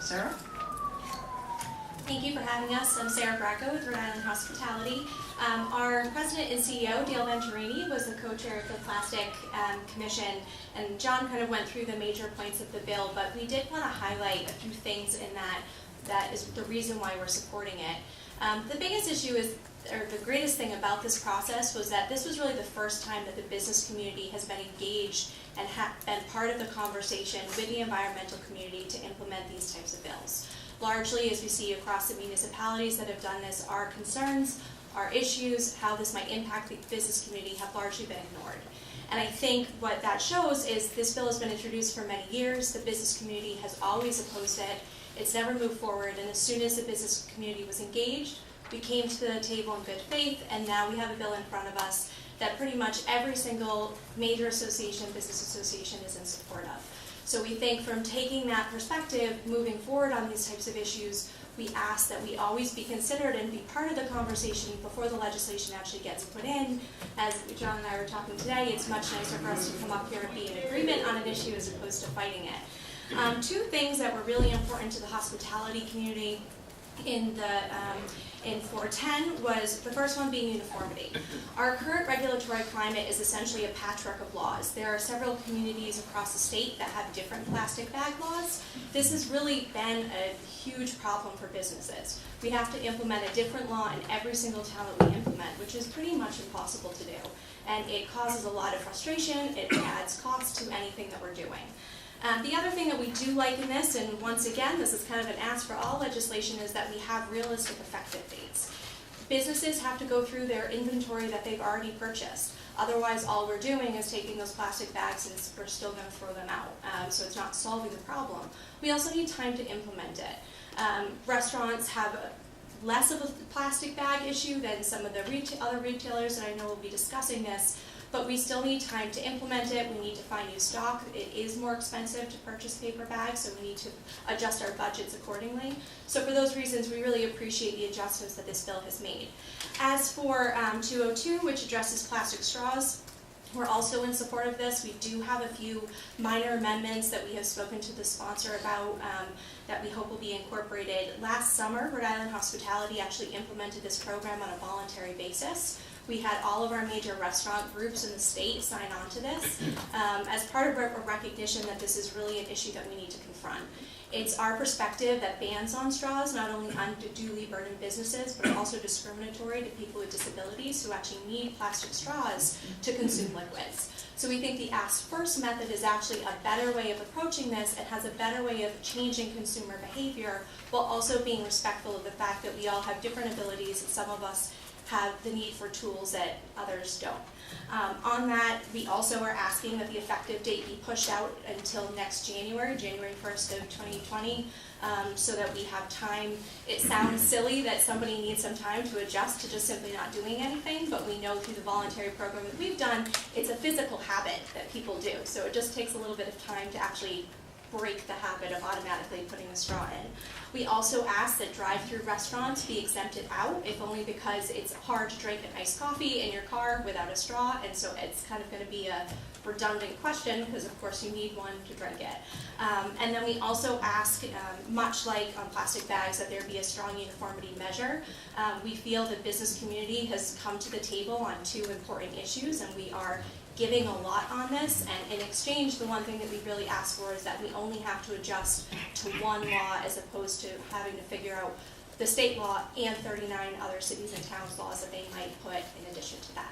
Sarah? Thank you for having us. I'm Sarah Bracco with Rhode Island Hospitality. Our president and CEO, Dale Venturini, was the co-chair of the Plastic Commission, and John kind of went through the major points of the bill, but we did want to highlight a few things in that is the reason why we're supporting it. The biggest issue is, or the greatest thing about this process was that this was really the first time that the business community has been engaged and been part of the conversation with the environmental community to implement these types of bills. Largely, as we see across the municipalities that have done this, our concerns, our issues, how this might impact the business community have largely been ignored. And I think what that shows is this bill has been introduced for many years. The business community has always opposed it. It's never moved forward, and as soon as the business community was engaged, we came to the table in good faith, and now we have a bill in front of us that pretty much every single major association, business association, is in support of. So we think from taking that perspective, moving forward on these types of issues, we ask that we always be considered and be part of the conversation before the legislation actually gets put in. As John and I were talking today, it's much nicer for us to come up here and be in agreement on an issue as opposed to fighting it. Two things that were really important to the hospitality community in 410 was the first one being uniformity. Our current regulatory climate is essentially a patchwork of laws. There are several communities across the state that have different plastic bag laws. This has really been a huge problem for businesses. We have to implement a different law in every single town that we implement, which is pretty much impossible to do. And it causes a lot of frustration. It adds cost to anything that we're doing. The other thing that we do like in this, and once again, this is kind of an ask for all legislation, is that we have realistic effective dates. Businesses have to go through their inventory that they've already purchased. Otherwise, all we're doing is taking those plastic bags and we're still going to throw them out. So it's not solving the problem. We also need time to implement it. Restaurants have less of a plastic bag issue than some of the other retailers, and I know we'll be discussing this. But we still need time to implement it. We need to find new stock. It is more expensive to purchase paper bags, so we need to adjust our budgets accordingly. So for those reasons, we really appreciate the adjustments that this bill has made. As for 202, which addresses plastic straws, we're also in support of this. We do have a few minor amendments that we have spoken to the sponsor about that we hope will be incorporated. Last summer, Rhode Island Hospitality actually implemented this program on a voluntary basis. We had all of our major restaurant groups in the state sign on to this as part of a recognition that this is really an issue that we need to confront. It's our perspective that bans on straws not only unduly burden businesses, but are also discriminatory to people with disabilities who actually need plastic straws to consume liquids. So we think the ask first method is actually a better way of approaching this and has a better way of changing consumer behavior while also being respectful of the fact that we all have different abilities and some of us have the need for tools that others don't. On that, we also are asking that the effective date be pushed out until next January 1st of 2020, so that we have time. It sounds silly that somebody needs some time to adjust to just simply not doing anything, but we know through the voluntary program that we've done, it's a physical habit that people do. So it just takes a little bit of time to actually break the habit of automatically putting the straw in. We also ask that drive-through restaurants be exempted out, if only because it's hard to drink an iced coffee in your car without a straw, and so it's kind of going to be a redundant question because of course you need one to drink it. And then we also ask, much like on plastic bags, that there be a strong uniformity measure. We feel the business community has come to the table on two important issues, and we are giving a lot on this, and in exchange, the one thing that we really ask for is that we only have to adjust to one law as opposed to having to figure out the state law and 39 other cities and towns laws that they might put in addition to that.